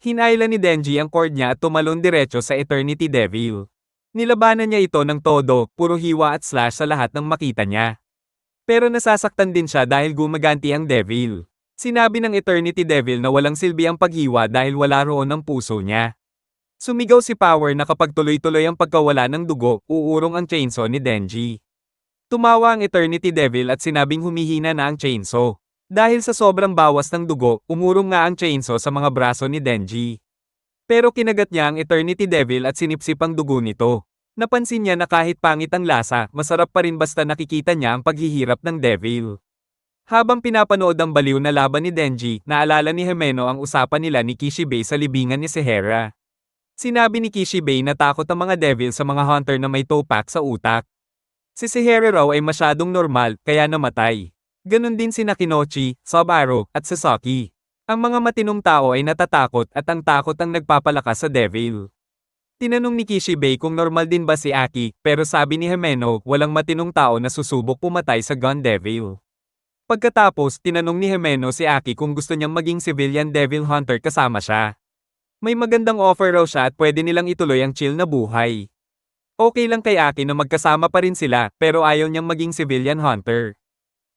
Hinayla ni Denji ang cord niya at tumalon diretso sa Eternity Devil. Nilabanan niya ito ng todo, puro hiwa at slash sa lahat ng makita niya. Pero nasasaktan din siya dahil gumaganti ang Devil. Sinabi ng Eternity Devil na walang silbi ang paghiwa dahil wala roon ang puso niya. Sumigaw si Power na kapag tuloy-tuloy ang pagkawala ng dugo, uurong ang chainsaw ni Denji. Tumawa ang Eternity Devil at sinabing humihina na ang chainsaw. Dahil sa sobrang bawas ng dugo, umurong nga ang chainsaw sa mga braso ni Denji. Pero kinagat niya ang Eternity Devil at sinipsip ang dugo nito. Napansin niya na kahit pangit ang lasa, masarap pa rin basta nakikita niya ang paghihirap ng Devil. Habang pinapanood ang baliw na laban ni Denji, naalala ni Himeno ang usapan nila ni Kishibe sa libingan ni Sehera. Sinabi ni Kishibe na takot ang mga Devil sa mga hunter na may topak sa utak. Si Sehera raw ay masyadong normal, kaya namatay. Ganon din si Kinochi, Subaru, at Sasaki. Ang mga matinong tao ay natatakot at ang takot ang nagpapalakas sa Devil. Tinanong ni Kishibe kung normal din ba si Aki, pero sabi ni Himeno, walang matinong tao na susubok pumatay sa Gun Devil. Pagkatapos, tinanong ni Himeno si Aki kung gusto niyang maging civilian Devil Hunter kasama siya. May magandang offer raw siya at pwede nilang ituloy ang chill na buhay. Okay lang kay Aki na magkasama pa rin sila, pero ayaw niyang maging civilian hunter.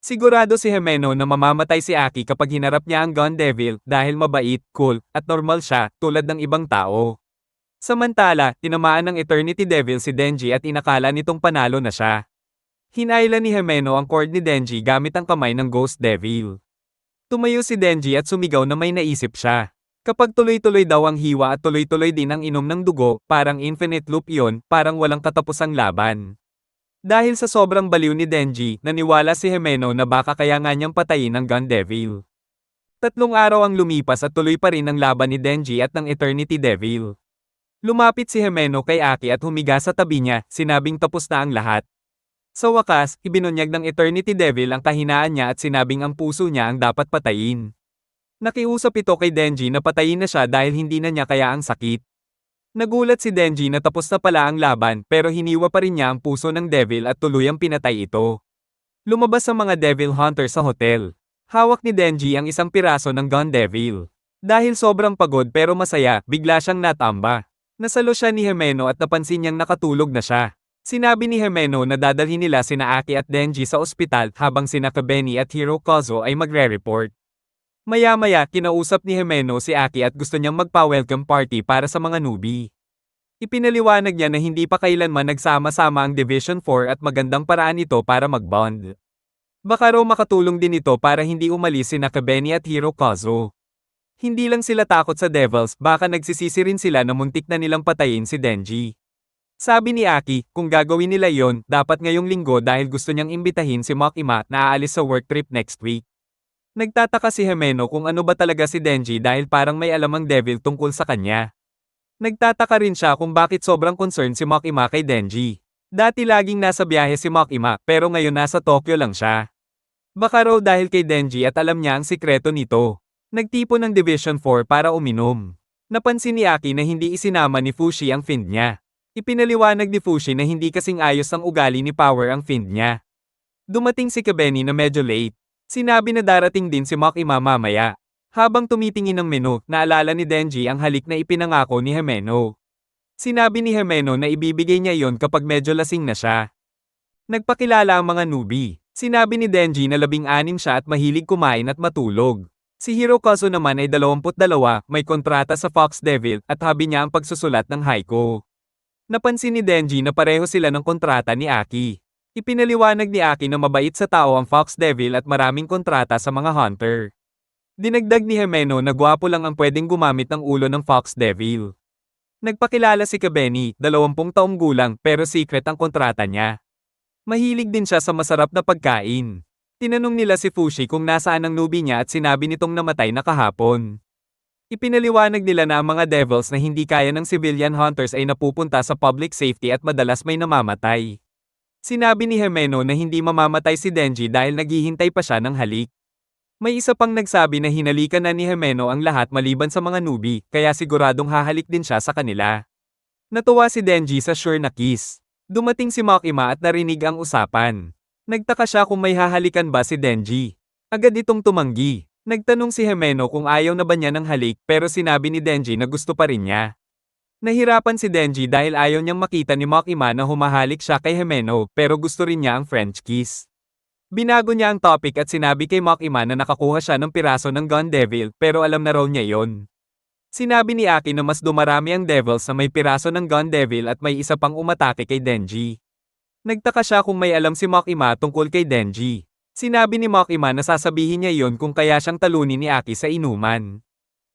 Sigurado si Himeno na mamamatay si Aki kapag hinarap niya ang Gun Devil dahil mabait, cool, at normal siya tulad ng ibang tao. Samantala, tinamaan ng Eternity Devil si Denji at inakala nitong panalo na siya. Hinayla ni Himeno ang cord ni Denji gamit ang kamay ng Ghost Devil. Tumayo si Denji at sumigaw na may naisip siya. Kapag tuloy-tuloy daw ang hiwa at tuloy-tuloy din ang inom ng dugo, parang infinite loop yon, parang walang katapusang laban. Dahil sa sobrang baliw ni Denji, naniwala si Himeno na baka kaya nga niyang patayin ang Gun Devil. 3 araw ang lumipas at tuloy pa rin ang laban ni Denji at ng Eternity Devil. Lumapit si Himeno kay Aki at humiga sa tabi niya, sinabing tapos na ang lahat. Sa wakas, ibinunyag ng Eternity Devil ang kahinaan niya at sinabing ang puso niya ang dapat patayin. Nakiusap ito kay Denji na patayin na siya dahil hindi na niya kaya ang sakit. Nagulat si Denji na tapos na pala ang laban pero hiniwa pa rin niya ang puso ng Devil at tuluyang pinatay ito. Lumabas ang mga Devil Hunter sa hotel. Hawak ni Denji ang isang piraso ng Gun Devil. Dahil sobrang pagod pero masaya, bigla siyang natamba. Nasalo siya ni Himeno at napansin niyang nakatulog na siya. Sinabi ni Himeno na dadalhin nila sina Aki at Denji sa ospital habang sina Kabeni at Hirokazu ay magre-report. Maya-maya, kinausap ni Himeno si Aki at gusto niyang magpa-welcome party para sa mga newbie. Ipinaliwanag niya na hindi pa kailanman nagsama-sama ang Division 4 at magandang paraan ito para mag-bond. Baka raw makatulong din ito para hindi umalis sina Kabeni at Hirokazu. Hindi lang sila takot sa Devils, baka nagsisisi rin sila na muntik na nilang patayin si Denji. Sabi ni Aki, kung gagawin nila yon, dapat ngayong linggo dahil gusto niyang imbitahin si Makima na aalis sa work trip next week. Nagtataka si Himeno kung ano ba talaga si Denji dahil parang may alam ang Devil tungkol sa kanya. Nagtataka rin siya kung bakit sobrang concerned si Makima kay Denji. Dati laging nasa biyahe si Makima pero ngayon nasa Tokyo lang siya. Baka raw dahil kay Denji at alam niya ang sikreto nito. Nagtipon ng Division 4 para uminom. Napansin ni Aki na hindi isinama ni Fushi ang fiend niya. Ipinaliwanag ni Fushi na hindi kasing ayos ang ugali ni Power ang fiend niya. Dumating si Kabeni na medyo late. Sinabi na darating din si Makima mamaya. Habang tumitingin ng menu, naalala ni Denji ang halik na ipinangako ni Himeno. Sinabi ni Himeno na ibibigay niya yon kapag medyo lasing na siya. Nagpakilala ang mga newbie. Sinabi ni Denji na 16 siya at mahilig kumain at matulog. Si Hirokazu naman ay 22, may kontrata sa Fox Devil at habi niya ang pagsusulat ng haiku. Napansin ni Denji na pareho sila ng kontrata ni Aki. Ipinaliwanag ni Aki na mabait sa tao ang Fox Devil at maraming kontrata sa mga hunter. Dinagdag ni Himeno na gwapo lang ang pwedeng gumamit ng ulo ng Fox Devil. Nagpakilala si Kabeni, 20 taong gulang pero secret ang kontrata niya. Mahilig din siya sa masarap na pagkain. Tinanong nila si Fushi kung nasaan ang newbie niya at sinabi nitong namatay na kahapon. Ipinaliwanag nila na ang mga Devils na hindi kaya ng civilian hunters ay napupunta sa public safety at madalas may namamatay. Sinabi ni Himeno na hindi mamamatay si Denji dahil naghihintay pa siya ng halik. May isa pang nagsabi na hinalikan na ni Himeno ang lahat maliban sa mga newbie, kaya siguradong hahalik din siya sa kanila. Natuwa si Denji sa sure na kiss. Dumating si Makima at narinig ang usapan. Nagtaka siya kung may hahalikan ba si Denji. Agad itong tumanggi. Nagtanong si Himeno kung ayaw na ba niya ng halik pero sinabi ni Denji na gusto pa rin niya. Nahirapan si Denji dahil ayaw niyang makita ni Makima na humahalik siya kay Himeno pero gusto rin niya ang French kiss. Binago niya ang topic at sinabi kay Makima na nakakuha siya ng piraso ng Gun Devil pero alam na raw niya yon. Sinabi ni Aki na mas dumarami ang devils na may piraso ng Gun Devil at may isa pang umatake kay Denji. Nagtaka siya kung may alam si Makima tungkol kay Denji. Sinabi ni Makima na sasabihin niya yon kung kaya siyang talunin ni Aki sa inuman.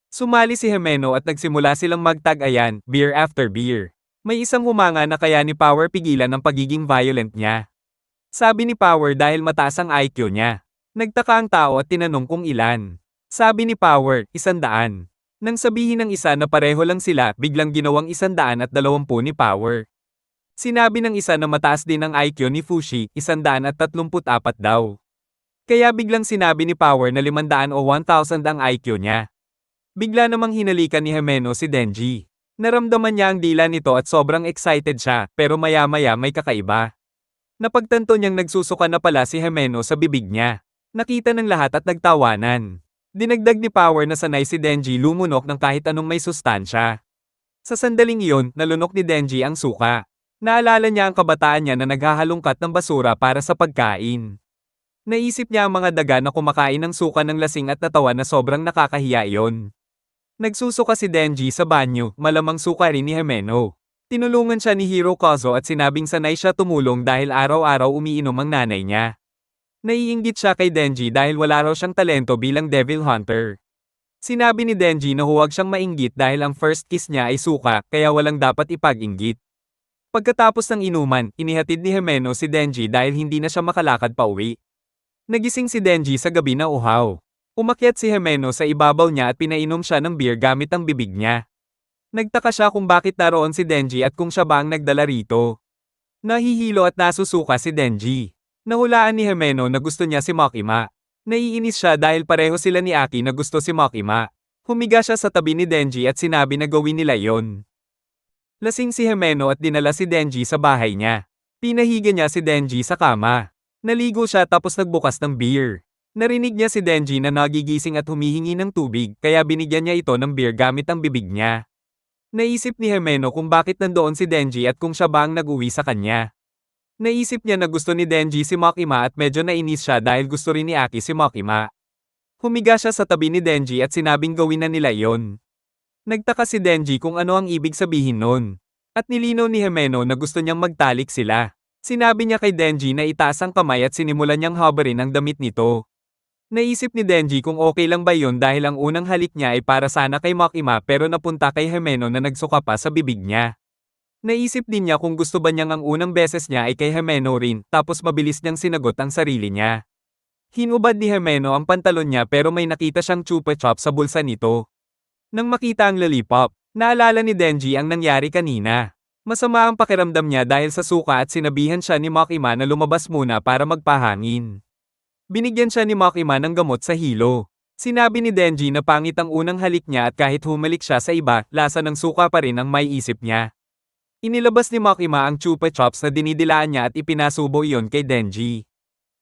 Sumali si Himeno at nagsimula silang magtag-ayan, beer after beer. May isang humanga na kaya ni Power pigilan ang pagiging violent niya. Sabi ni Power dahil mataas ang IQ niya. Nagtaka ang tao at tinanong kung ilan. Sabi ni Power, 100. Nang sabihin ng isa na pareho lang sila, biglang ginawang 120 ni Power. Sinabi ng isa na mataas din ang IQ ni Fushi, 134 daw. Kaya biglang sinabi ni Power na 500 o 1,000 ang IQ niya. Bigla namang hinalikan ni Himeno si Denji. Naramdaman niya ang dila nito at sobrang excited siya, pero maya-maya may kakaiba. Napagtanto niyang nagsusuka na pala si Himeno sa bibig niya. Nakita ng lahat at nagtawanan. Dinagdag ni Power na sanay si Denji lumunok ng kahit anong may sustansya. Sa sandaling iyon, nalunok ni Denji ang suka. Naalala niya ang kabataan niya na naghahalongkat ng basura para sa pagkain. Naisip niya ang mga daga na kumakain ng suka ng lasing at natawa na sobrang nakakahiya iyon. Nagsusuka si Denji sa banyo, malamang suka rin ni Himeno. Tinulungan siya ni Hirokazu at sinabing sanay siya tumulong dahil araw-araw umiinom ang nanay niya. Naiinggit siya kay Denji dahil wala raw siyang talento bilang Devil Hunter. Sinabi ni Denji na huwag siyang mainggit dahil ang first kiss niya ay suka kaya walang dapat ipag-inggit. Pagkatapos ng inuman, inihatid ni Himeno si Denji dahil hindi na siya makalakad pa uwi. Nagising si Denji sa gabi na uhaw. Umakyat si Himeno sa ibabaw niya at pinainom siya ng beer gamit ang bibig niya. Nagtaka siya kung bakit naroon si Denji at kung siya ba ang nagdala rito. Nahihilo at nasusuka si Denji. Nahulaan ni Himeno na gusto niya si Makima. Naiinis siya dahil pareho sila ni Aki na gusto si Makima. Humiga siya sa tabi ni Denji at sinabi na gawin nila yon. Lasing si Himeno at dinala si Denji sa bahay niya. Pinahiga niya si Denji sa kama. Naligo siya tapos nagbukas ng beer. Narinig niya si Denji na nagigising at humihingi ng tubig kaya binigyan niya ito ng beer gamit ang bibig niya. Naisip ni Himeno kung bakit nandoon si Denji at kung siya ba ang nag-uwi sa kanya. Naisip niya na gusto ni Denji si Makima at medyo nainis siya dahil gusto rin ni Aki si Makima. Humiga siya sa tabi ni Denji at sinabing gawin na nila yon. Nagtaka si Denji kung ano ang ibig sabihin nun. At nilinaw ni Himeno na gusto niyang magtalik sila. Sinabi niya kay Denji na itaas ang kamay at sinimulan niyang habarin ang damit nito. Naisip ni Denji kung okay lang ba yun dahil ang unang halik niya ay para sana kay Makima pero napunta kay Himeno na nagsuka pa sa bibig niya. Naisip din niya kung gusto ba niyang ang unang beses niya ay kay Himeno rin tapos mabilis niyang sinagot ang sarili niya. Hinubad ni Himeno ang pantalon niya pero may nakita siyang chupa chop sa bulsa nito. Nang makita ang lollipop, naalala ni Denji ang nangyari kanina. Masama ang pakiramdam niya dahil sa suka at sinabihan siya ni Makima na lumabas muna para magpahangin. Binigyan siya ni Makima ng gamot sa hilo. Sinabi ni Denji na pangit ang unang halik niya at kahit humalik siya sa iba, lasa ng suka pa rin ang may isip niya. Inilabas ni Makima ang chupa chops na dinidilaan niya at ipinasubo iyon kay Denji.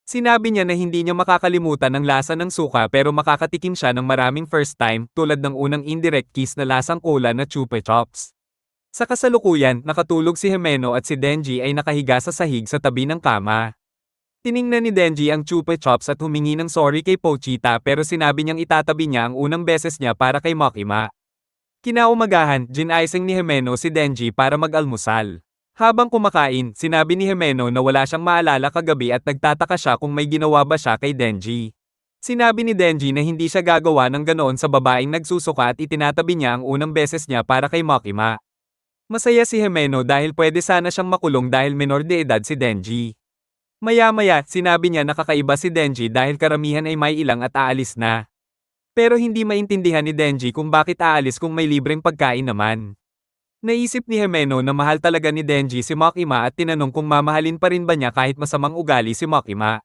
Sinabi niya na hindi niya makakalimutan ang lasa ng suka pero makakatikim siya ng maraming first time tulad ng unang indirect kiss na lasang cola na chupa chops. Sa kasalukuyan, nakatulog si Himeno at si Denji ay nakahiga sa sahig sa tabi ng kama. Tiningnan ni Denji ang chupa chops at humingi ng sorry kay Pochita pero sinabi niyang itatabi niya ang unang beses niya para kay Makima. Kinaumagahan, ginaising ni Himeno si Denji para mag-almusal. Habang kumakain, sinabi ni Himeno na wala siyang maalala kagabi at nagtataka siya kung may ginawa ba siya kay Denji. Sinabi ni Denji na hindi siya gagawa ng ganoon sa babaeng nagsusuka at itinatabi niya ang unang beses niya para kay Makima. Masaya si Himeno dahil pwede sana siyang makulong dahil menor de edad si Denji. Maya-maya, sinabi niya na kakaiba si Denji dahil karamihan ay may ilang at aalis na. Pero hindi maintindihan ni Denji kung bakit aalis kung may libreng pagkain naman. Naisip ni Himeno na mahal talaga ni Denji si Makima at tinanong kung mamahalin pa rin ba niya kahit masamang ugali si Makima.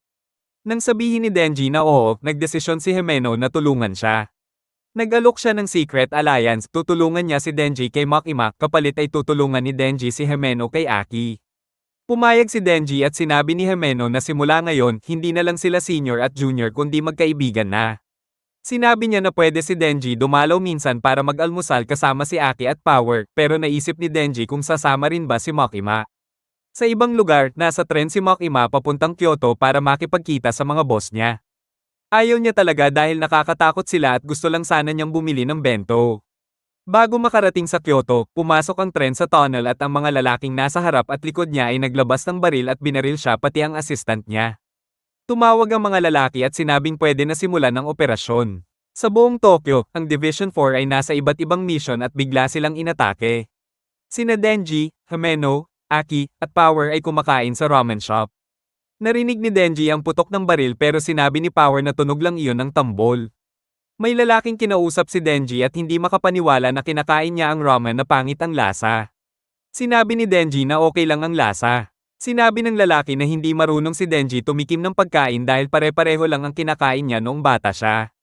Nang sabihin ni Denji na oo, nagdesisyon si Himeno na tulungan siya. Nag-alok siya ng secret alliance, tutulungan niya si Denji kay Makima, kapalit ay tutulungan ni Denji si Himeno kay Aki. Pumayag si Denji at sinabi ni Himeno na simula ngayon, hindi na lang sila senior at junior kundi magkaibigan na. Sinabi niya na pwede si Denji dumalaw minsan para mag-almusal kasama si Aki at Power, pero naisip ni Denji kung sasama rin ba si Makima. Sa ibang lugar, nasa tren si Makima papuntang Kyoto para makipagkita sa mga boss niya. Ayaw niya talaga dahil nakakatakot sila at gusto lang sana niyang bumili ng bento. Bago makarating sa Kyoto, pumasok ang tren sa tunnel at ang mga lalaking nasa harap at likod niya ay naglabas ng baril at binaril siya pati ang assistant niya. Tumawag ang mga lalaki at sinabing pwede na simulan ang operasyon. Sa buong Tokyo, ang Division 4 ay nasa iba't ibang mission at bigla silang inatake. Sina Denji, Himeno, Aki, at Power ay kumakain sa ramen shop. Narinig ni Denji ang putok ng baril pero sinabi ni Power na tunog lang iyon ng tambol. May lalaking kinausap si Denji at hindi makapaniwala na kinakain niya ang ramen na pangit ang lasa. Sinabi ni Denji na okay lang ang lasa. Sinabi ng lalaki na hindi marunong si Denji tumikim ng pagkain dahil pare-pareho lang ang kinakain niya noong bata siya.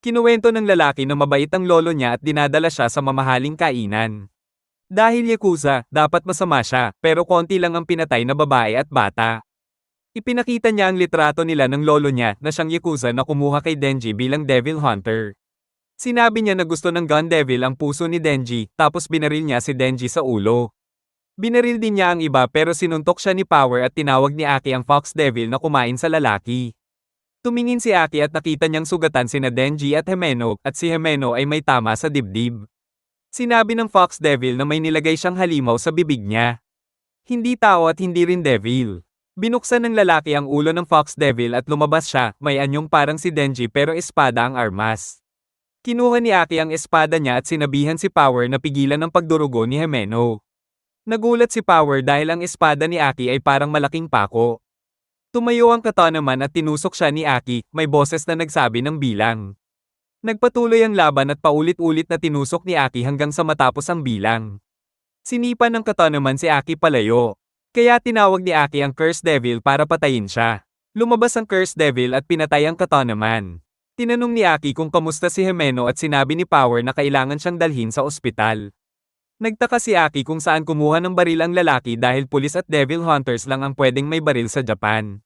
Kinuwento ng lalaki na mabait ang lolo niya at dinadala siya sa mamahaling kainan. Dahil yakuza, dapat masama siya, pero konti lang ang pinatay na babae at bata. Ipinakita niya ang litrato nila ng lolo niya na siyang yakuza na kumuha kay Denji bilang Devil Hunter. Sinabi niya na gusto ng Gun Devil ang puso ni Denji, tapos binaril niya si Denji sa ulo. Binaril din niya ang iba pero sinuntok siya ni Power at tinawag ni Aki ang Fox Devil na kumain sa lalaki. Tumingin si Aki at nakita niyang sugatan sina Denji at Himeno, at si Himeno ay may tama sa dibdib. Sinabi ng Fox Devil na may nilagay siyang halimaw sa bibig niya. Hindi tao at hindi rin devil. Binuksan ng lalaki ang ulo ng Fox Devil at lumabas siya, may anyong parang si Denji pero espada ang armas. Kinuha ni Aki ang espada niya at sinabihan si Power na pigilan ang pagdurugo ni Himeno. Nagulat si Power dahil ang espada ni Aki ay parang malaking pako. Tumayo ang katana naman at tinusok siya ni Aki, may boses na nagsabi ng bilang. Nagpatuloy ang laban at paulit-ulit na tinusok ni Aki hanggang sa matapos ang bilang. Sinipa ng katana naman si Aki palayo. Kaya tinawag ni Aki ang Curse Devil para patayin siya. Lumabas ang Curse Devil at pinatay ang katana naman. Tinanong ni Aki kung kamusta si Himeno at sinabi ni Power na kailangan siyang dalhin sa ospital. Nagtaka si Aki kung saan kumuha ng baril ang lalaki dahil pulis at devil hunters lang ang pwedeng may baril sa Japan.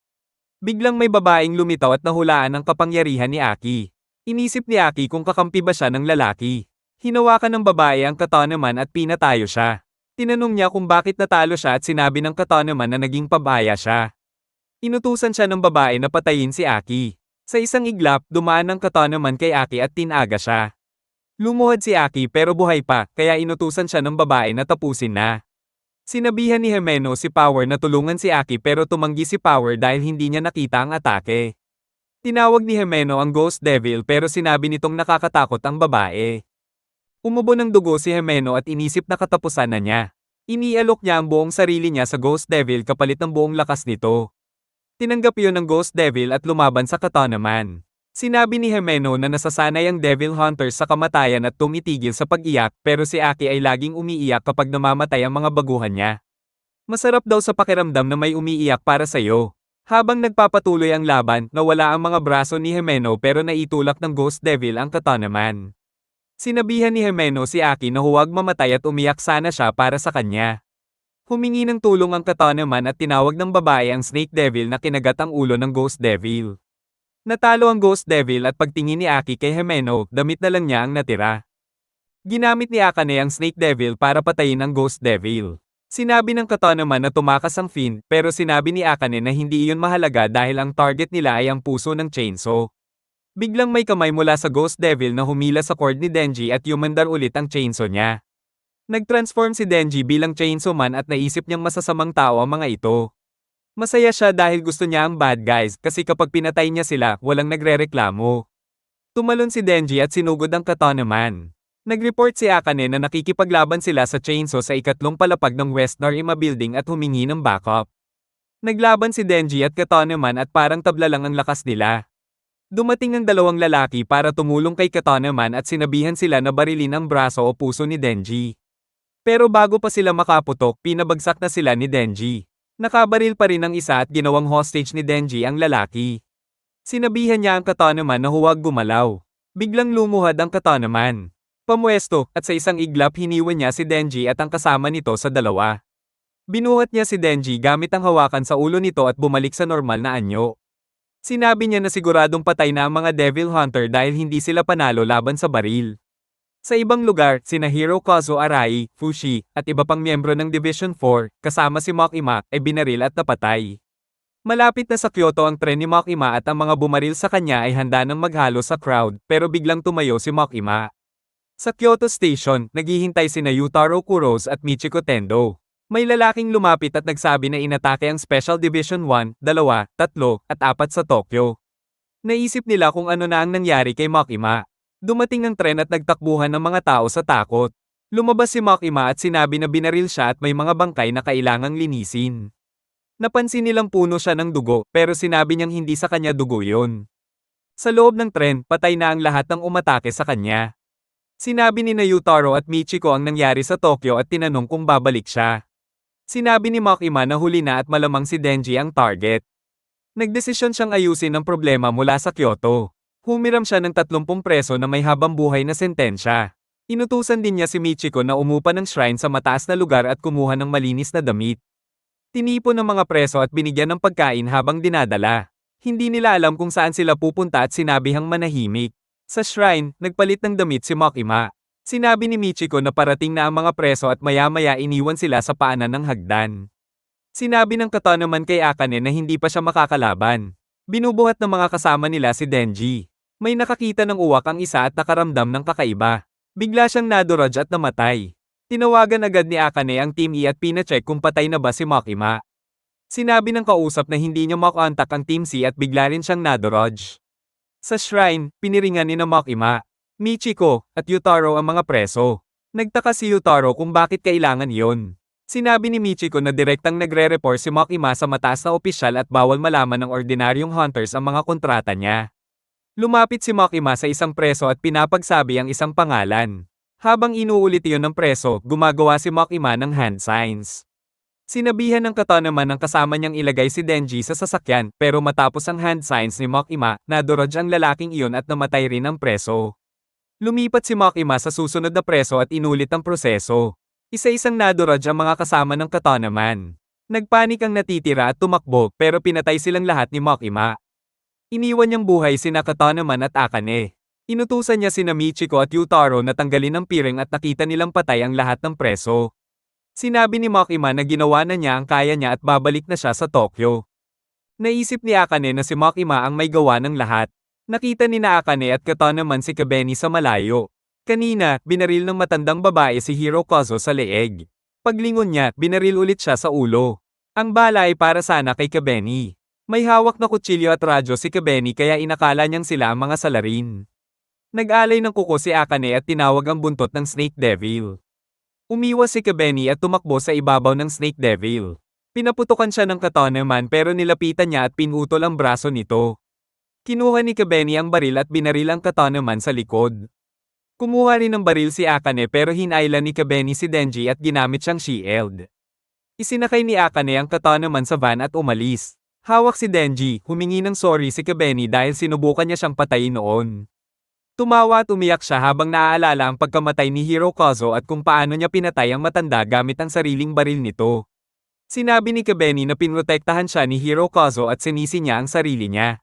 Biglang may babaeng lumitaw at nahulaan ang kapangyarihan ni Aki. Inisip ni Aki kung kakampi ba siya ng lalaki. Hinawakan ng babae ang katana naman at pinatayo siya. Tinanong niya kung bakit natalo siya at sinabi ng katana naman na naging pabaya siya. Inutusan siya ng babae na patayin si Aki. Sa isang iglap, dumaan ang katana naman kay Aki at tinaga siya. Lumuhod si Aki pero buhay pa, kaya inutusan siya ng babae na tapusin na. Sinabihan ni Himeno si Power na tulungan si Aki pero tumanggi si Power dahil hindi niya nakita ang atake. Tinawag ni Himeno ang Ghost Devil pero sinabi nitong nakakatakot ang babae. Umubo ng dugo si Himeno at inisip na katapusan na niya. Inialok niya ang buong sarili niya sa Ghost Devil kapalit ng buong lakas nito. Tinanggap yun ng Ghost Devil at lumaban sa katana naman. Sinabi ni Himeno na nasasanay ang Devil Hunters sa kamatayan at tumitigil sa pag-iyak pero si Aki ay laging umiiyak kapag namamatay ang mga baguhan niya. Masarap daw sa pakiramdam na may umiiyak para sa'yo. Habang nagpapatuloy ang laban, nawala ang mga braso ni Himeno pero naitulak ng Ghost Devil ang katana naman. Sinabihan ni Himeno si Aki na huwag mamatay at umiyak sana siya para sa kanya. Humingi ng tulong ang katana naman at tinawag ng babae ang Snake Devil na kinagat ang ulo ng Ghost Devil. Natalo ang Ghost Devil at pagtingin ni Aki kay Himeno, damit na lang niya ang natira. Ginamit ni Akane ang Snake Devil para patayin ang Ghost Devil. Sinabi ng katana naman na tumakas ang Fiend pero sinabi ni Akane na hindi iyon mahalaga dahil ang target nila ay ang puso ng chainsaw. Biglang may kamay mula sa Ghost Devil na humila sa cord ni Denji at yumandar ulit ang chainsaw niya. Nag-transform si Denji bilang chainsaw man at naisip niyang masasamang tao ang mga ito. Masaya siya dahil gusto niya ang bad guys kasi kapag pinatay niya sila, walang nagrereklamo. Tumalon si Denji at sinugod ang katana naman. Nag-report si Akane na nakikipaglaban sila sa chainsaw sa ikatlong palapag ng West Norima Building at humingi ng backup. Naglaban si Denji at katana naman at parang tabla lang ang lakas nila. Dumating ang dalawang lalaki para tumulong kay katana naman at sinabihan sila na barilin ang braso o puso ni Denji. Pero bago pa sila makaputok, pinabagsak na sila ni Denji. Nakabaril pa rin ang isa at ginawang hostage ni Denji ang lalaki. Sinabihan niya ang katana naman na huwag gumalaw. Biglang lumuhad ang katana naman. Pamwesto, at sa isang iglap hiniwan niya si Denji at ang kasama nito sa dalawa. Binuhat niya si Denji gamit ang hawakan sa ulo nito at bumalik sa normal na anyo. Sinabi niya na siguradong patay na ang mga Devil Hunter dahil hindi sila panalo laban sa baril. Sa ibang lugar, sina Hirokazu Arai, Fushi, at iba pang miyembro ng Division 4, kasama si Makima, ay binaril at napatay. Malapit na sa Kyoto ang tren ni Makima at ang mga bumaril sa kanya ay handa nang maghalo sa crowd, pero biglang tumayo si Makima. Sa Kyoto Station, naghihintay sina Yutaro Kuros at Michiko Tendo. May lalaking lumapit at nagsabi na inatake ang Special Division 1, 2, 3, at 4 sa Tokyo. Naisip nila kung ano na ang nangyari kay Makima. Dumating ang tren at nagtakbuhan ng mga tao sa takot. Lumabas si Makima at sinabi na binaril siya at may mga bangkay na kailangang linisin. Napansin nilang puno siya ng dugo, pero sinabi niyang hindi sa kanya dugo yun. Sa loob ng tren, patay na ang lahat ng umatake sa kanya. Sinabi ni Yutaro at Michiko ang nangyari sa Tokyo at tinanong kung babalik siya. Sinabi ni Makima na huli na at malamang si Denji ang target. Nagdesisyon siyang ayusin ang problema mula sa Kyoto. Humiram siya ng 30 preso na may habang buhay na sentensya. Inutusan din niya si Michiko na umupa ng shrine sa mataas na lugar at kumuha ng malinis na damit. Tinipon ng mga preso at binigyan ng pagkain habang dinadala. Hindi nila alam kung saan sila pupunta at sinabihang manahimik. Sa shrine, nagpalit ng damit si Makima. Sinabi ni Michiko na parating na ang mga preso at maya-maya iniwan sila sa paanan ng hagdan. Sinabi ng Kato naman kay Akane na hindi pa siya makakalaban. Binubuhat ng mga kasama nila si Denji. May nakakita ng uwak ang isa at nakaramdam ng kakaiba. Bigla siyang naduraj at namatay. Tinawagan agad ni Akane ang Team E at pinacheck kung patay na ba si Makima. Sinabi ng kausap na hindi niya makontak ang Team C at bigla rin siyang naduraj. Sa shrine, piniringan ni na Makima, Michiko, at Yutaro ang mga preso. Nagtaka si Yutaro kung bakit kailangan yon. Sinabi ni Michiko na direktang nagre-report si Makima sa mataas na opisyal at bawal malaman ng ordinaryong hunters ang mga kontrata niya. Lumapit si Makima sa isang preso at pinapagsabi ang isang pangalan. Habang inuulit iyon ng preso, gumagawa si Makima ng hand signs. Sinabihan ng Kato naman ng kasama niyang ilagay si Denji sa sasakyan, pero matapos ang hand signs ni Makima, naduraj ang lalaking iyon at namatay rin ang preso. Lumipat si Makima sa susunod na preso at inulit ang proseso. Isa-isang naduraj ang mga kasama ng Kato naman. Nagpanik ang natitira at tumakbo pero pinatay silang lahat ni Makima. Iniwan niyang buhay sina Kato naman at Akane. Inutusan niya sina Michiko at Yutaro na tanggalin ang piring at nakita nilang patay ang lahat ng preso. Sinabi ni Makima na ginawa na niya ang kaya niya at babalik na siya sa Tokyo. Naisip ni Akane na si Makima ang may gawa ng lahat. Nakita ni Akane at Kato naman si Kabeni sa malayo. Kanina, binaril ng matandang babae si Hirokazu sa leeg. Paglingon niya, binaril ulit siya sa ulo. Ang bala ay para sana kay Kabeni. May hawak na kutsilyo at radyo si Kabeni kaya inakala niyang sila ang mga salarin. Nag-alay ng kuko si Akane at tinawag ang buntot ng Snake Devil. Umiwas si Kabeni at tumakbo sa ibabaw ng Snake Devil. Pinaputukan siya ng Kato naman pero nilapitan niya at pinutol ang braso nito. Kinuha ni Kabeni ang baril at binaril ang Kato naman sa likod. Kumuha rin ng baril si Akane pero hinailan ni Kabeni si Denji at ginamit siyang shield. Isinakay ni Akane ang Kato naman sa van at umalis. Hawak si Denji, humingi ng sorry si Kabeni dahil sinubukan niya siyang patayin noon. Tumawa at umiyak siya habang naaalala ang pagkamatay ni Hirokazu at kung paano niya pinatay ang matanda gamit ang sariling baril nito. Sinabi ni Kabeni na pinrotektahan siya ni Hirokazu at sinisi niya ang sarili niya.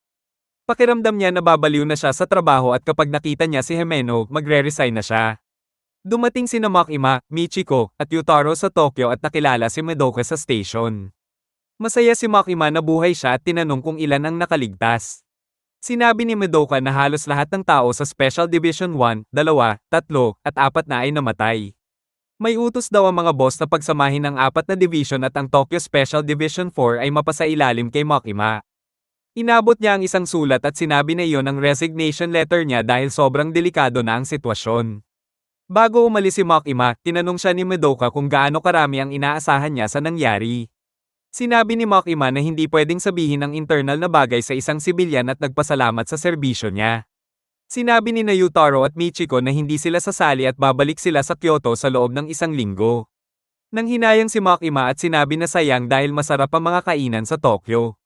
Pakiramdam niya na babaliw na siya sa trabaho at kapag nakita niya si Himeno, magre-resign na siya. Dumating sina Makima, Michiko, at Yutaro sa Tokyo at nakilala si Madoka sa station. Masaya si Makima na buhay siya at tinanong kung ilan ang nakaligtas. Sinabi ni Madoka na halos lahat ng tao sa Special Division 1, 2, 3, at 4 na ay namatay. May utos daw ang mga boss na pagsamahin ang 4 na division at ang Tokyo Special Division 4 ay mapasailalim kay Makima. Inabot niya ang isang sulat at sinabi na iyon ang resignation letter niya dahil sobrang delikado na ang sitwasyon. Bago umalis si Makima, tinanong siya ni Madoka kung gaano karami ang inaasahan niya sa nangyari. Sinabi ni Makima na hindi pwedeng sabihin ang internal na bagay sa isang sibilyan at nagpasalamat sa serbisyo niya. Sinabi ni Yutaro at Michiko na hindi sila sasali at babalik sila sa Kyoto sa loob ng 1 linggo. Nanghinayang si Makima at sinabi na sayang dahil masarap ang mga kainan sa Tokyo.